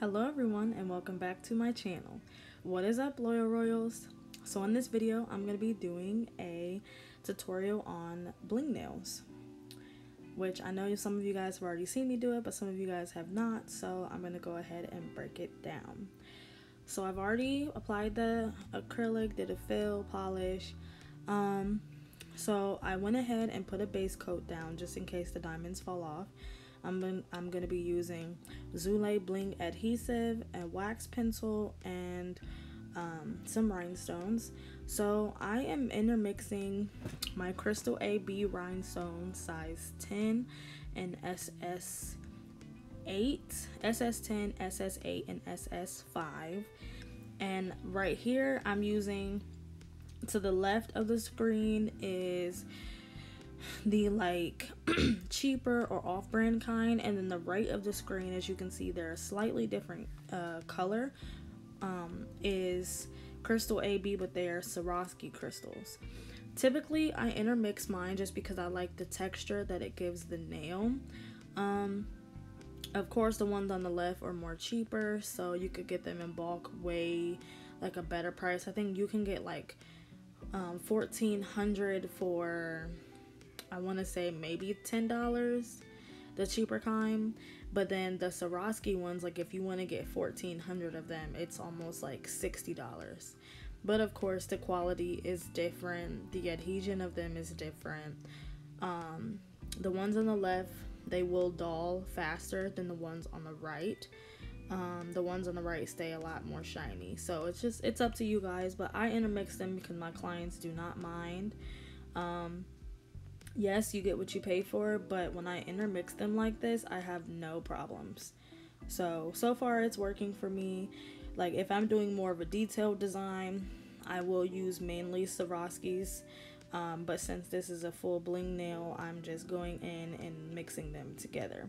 Hello everyone and welcome back to my channel. What is up, Loyal Royals? So in this video I'm going to be doing a tutorial on bling nails, which I know some of you guys have already seen me do it, but some of you guys have not, so I'm going to go ahead and break it down. So I've already applied the acrylic, did a fill, polish. So I went ahead and put a base coat down just in case the diamonds fall off. I'm going to be using Zule Bling adhesive and wax pencil and some rhinestones. So I am intermixing my Crystal AB rhinestone size 10 and SS10, SS8, and SS5. And right here I'm using, to the left of the screen is the cheaper or off-brand kind, and then the right of the screen, as you can see, they're a slightly different color, is Crystal AB, but they are Swarovski crystals. Typically I intermix mine just because I like the texture that it gives the nail. Of course the ones on the left are more cheaper, so you could get them in bulk, way like a better price. I think you can get like $1,400 for, I want to say maybe $10, the cheaper kind. But then the Swarovski ones, like if you want to get 1,400 of them, it's almost like $60. But of course the quality is different, the adhesion of them is different. The ones on the left, they will dull faster than the ones on the right. The ones on the right stay a lot more shiny. So it's up to you guys, but I intermix them because my clients do not mind. Yes, you get what you pay for, but when I intermix them like this, I have no problems. So far it's working for me. Like if I'm doing more of a detailed design, I will use mainly Swarovskis. But since this is a full bling nail, I'm just going in and mixing them together.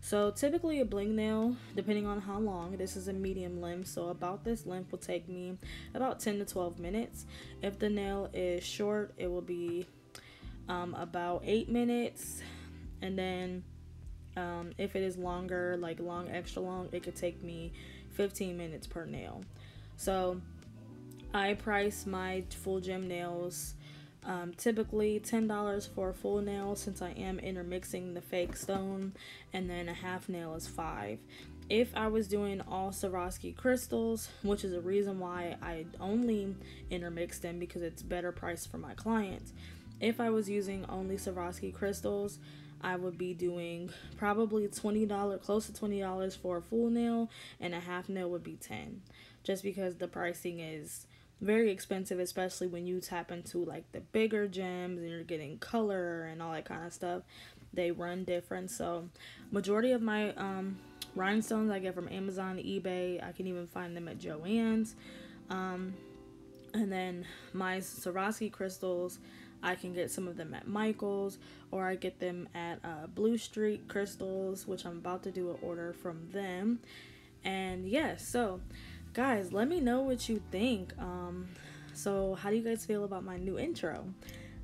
So typically a bling nail, depending on how long, this is a medium length, so about this length will take me about 10 to 12 minutes. If the nail is short, it will be about 8 minutes, and then if it is longer, like long, extra long, it could take me 15 minutes per nail. So I price my full gem nails typically $10 for a full nail, since I am intermixing the fake stone, and then a half nail is $5. If I was doing all Swarovski crystals, which is a reason why I only intermix them, because it's better price for my clients. If I was using only Swarovski crystals, I would be doing probably $20, close to $20 for a full nail, and a half nail would be $10, just because the pricing is very expensive, especially when you tap into like the bigger gems and you're getting color and all that kind of stuff. They run different. So majority of my rhinestones I get from Amazon, eBay. I can even find them at Joann's. And then my Swarovski crystals, I can get some of them at Michael's, or I get them at Blue Street Crystals, which I'm about to do an order from them. And yeah, so guys, let me know what you think. So how do you guys feel about my new intro?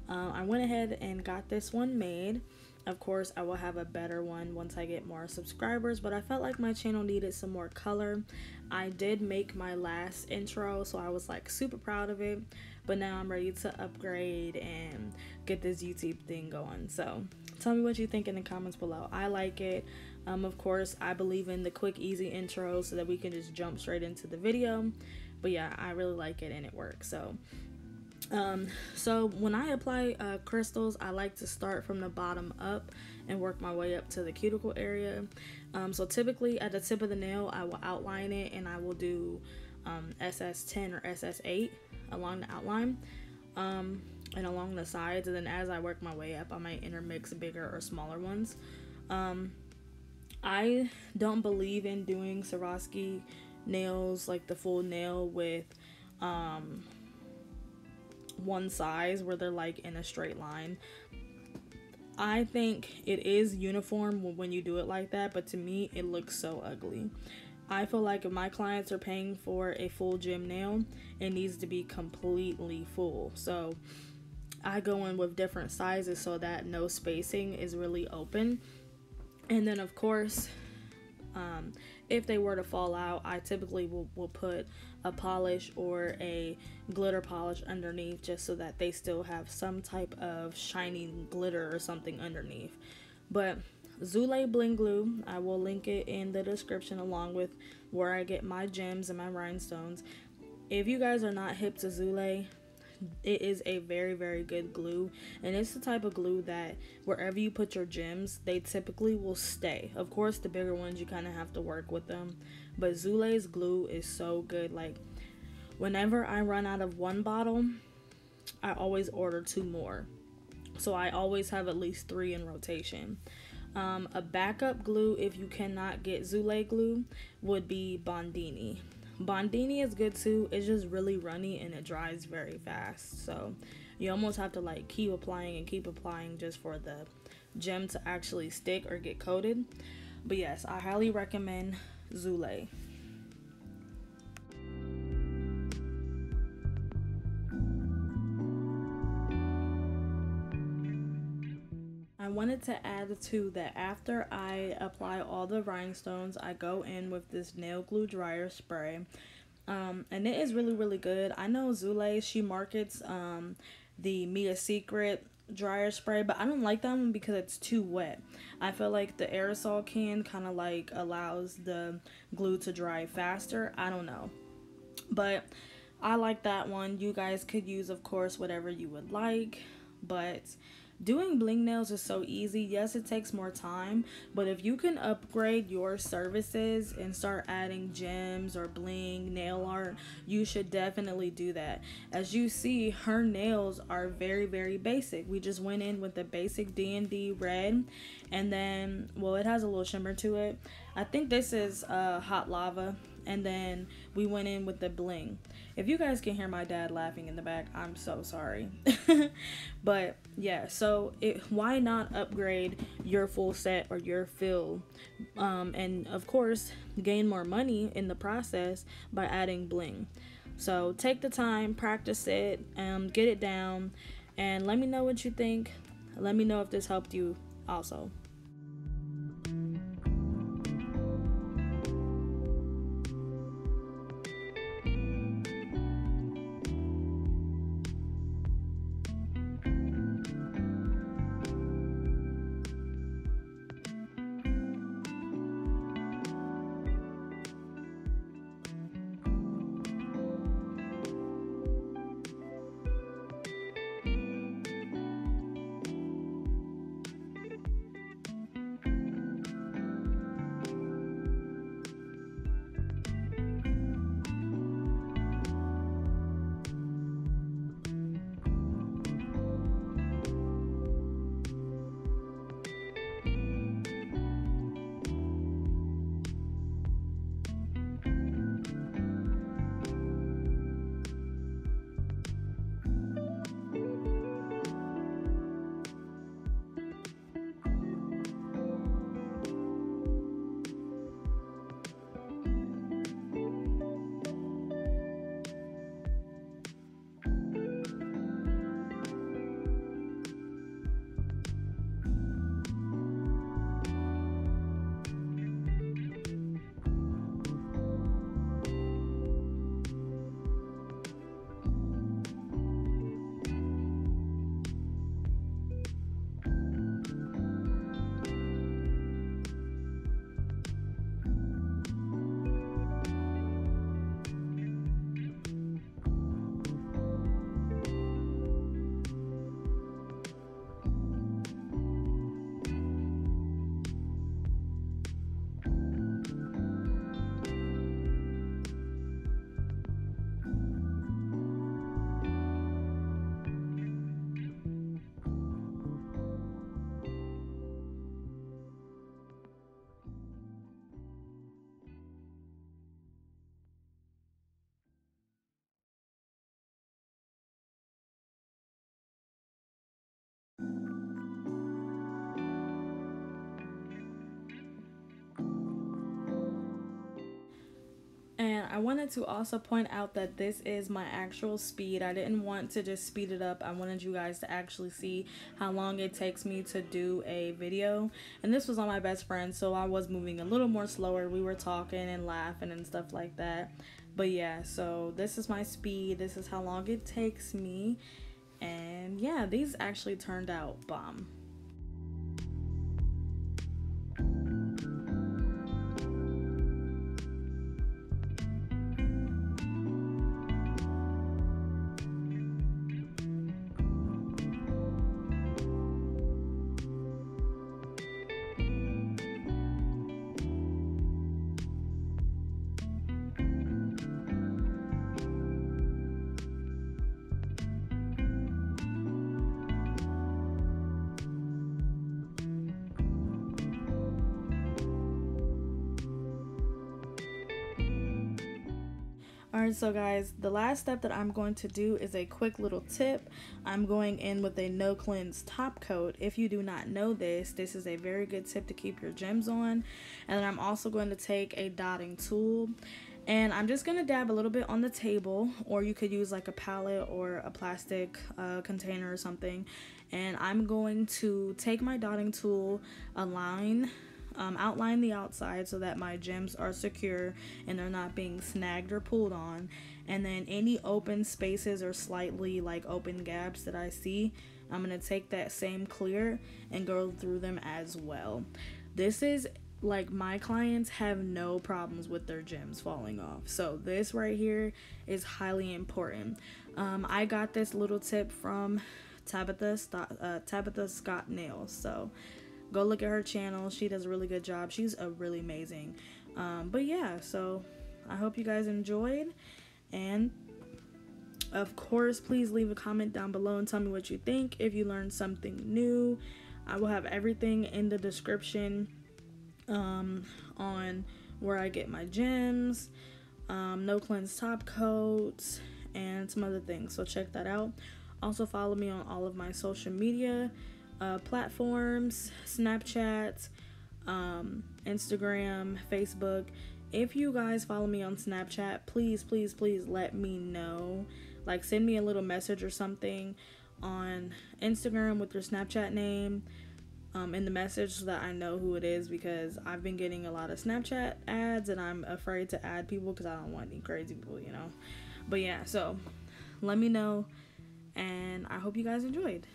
I went ahead and got this one made. Of course, I will have a better one once I get more subscribers, but I felt like my channel needed some more color. I did make my last intro, so I was like super proud of it, but now I'm ready to upgrade and get this YouTube thing going. So tell me what you think in the comments below. I like it. Of course, I believe in the quick, easy intro so that we can just jump straight into the video. But yeah, I really like it and it works. So when I apply crystals, I like to start from the bottom up and work my way up to the cuticle area. So typically at the tip of the nail, I will outline it, and I will do SS10 or SS8 along the outline and along the sides. And then as I work my way up, I might intermix bigger or smaller ones. I don't believe in doing Swarovski nails, like the full nail with one size where they're like in a straight line. I think it is uniform when you do it like that, but to me it looks so ugly. I feel like if my clients are paying for a full gem nail, it needs to be completely full. So I go in with different sizes so that no spacing is really open. And then of course If they were to fall out, I typically will put a polish or a glitter polish underneath, just so that they still have some type of shiny glitter or something underneath. But Zule Bling Glue, I will link it in the description along with where I get my gems and my rhinestones. If you guys are not hip to Zule, it is a very, very good glue, and it's the type of glue that wherever you put your gems, they typically will stay. Of course, the bigger ones, you kind of have to work with them, but Zule's glue is so good. Like, whenever I run out of one bottle, I always order 2 more, so I always have at least 3 in rotation. A backup glue, if you cannot get Zule glue, would be Bondini. Bondini is good too. It's just really runny and it dries very fast, so you almost have to like keep applying just for the gem to actually stick or get coated. But yes, I highly recommend Zule. I wanted to add too that after I apply all the rhinestones, I go in with this nail glue dryer spray. And it is really, really good. I know Zule, she markets the Mia Secret dryer spray, but I don't like that one because it's too wet. I feel like the aerosol can kind of like allows the glue to dry faster. I don't know. But I like that one. You guys could use, of course, whatever you would like. But doing bling nails is so easy. Yes, it takes more time, but if you can upgrade your services and start adding gems or bling nail art, you should definitely do that. As you see, her nails are very, very basic. We just went in with the basic D&D red, and then, well, it has a little shimmer to it. I think this is hot lava, and then we went in with the bling. If you guys can hear my dad laughing in the back, I'm so sorry. But yeah, so why not upgrade your full set or your fill, and of course gain more money in the process by adding bling. So take the time, practice it, get it down, and let me know what you think. Let me know if this helped you also. And I wanted to also point out that this is my actual speed. I didn't want to just speed it up. I wanted you guys to actually see how long it takes me to do a video. And this was on my best friend, so I was moving a little more slower. We were talking and laughing and stuff like that. But yeah, so this is my speed. This is how long it takes me. And yeah, these actually turned out bomb. Alright, so guys, the last step that I'm going to do is a quick little tip. I'm going in with a no cleanse top coat. If you do not know this, this is a very good tip to keep your gems on. And then I'm also going to take a dotting tool, and I'm just going to dab a little bit on the table, or you could use like a palette or a plastic container or something. And I'm going to take my dotting tool, outline the outside so that my gems are secure and they're not being snagged or pulled on. And then any open spaces or slightly like open gaps that I see, I'm going to take that same clear and go through them as well. This is like, my clients have no problems with their gems falling off, so this right here is highly important. I got this little tip from Tabitha Scott Nails, so go look at her channel. She does a really good job. She's really amazing. But yeah, so I hope you guys enjoyed, and of course please leave a comment down below and tell me what you think. If you learned something new, I will have everything in the description on where I get my gems, no cleanse top coats, and some other things, so check that out. Also follow me on all of my social media platforms, Snapchat, Instagram, Facebook. If you guys follow me on Snapchat, please let me know. Like, send me a little message or something on Instagram with your Snapchat name in the message so that I know who it is, because I've been getting a lot of Snapchat ads and I'm afraid to add people because I don't want any crazy people, you know. But yeah, so let me know, and I hope you guys enjoyed.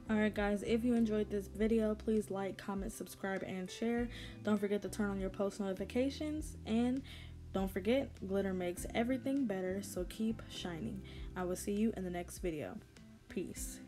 Alright guys, if you enjoyed this video, please like, comment, subscribe, and share. Don't forget to turn on your post notifications, and don't forget, glitter makes everything better, so keep shining. I will see you in the next video. Peace.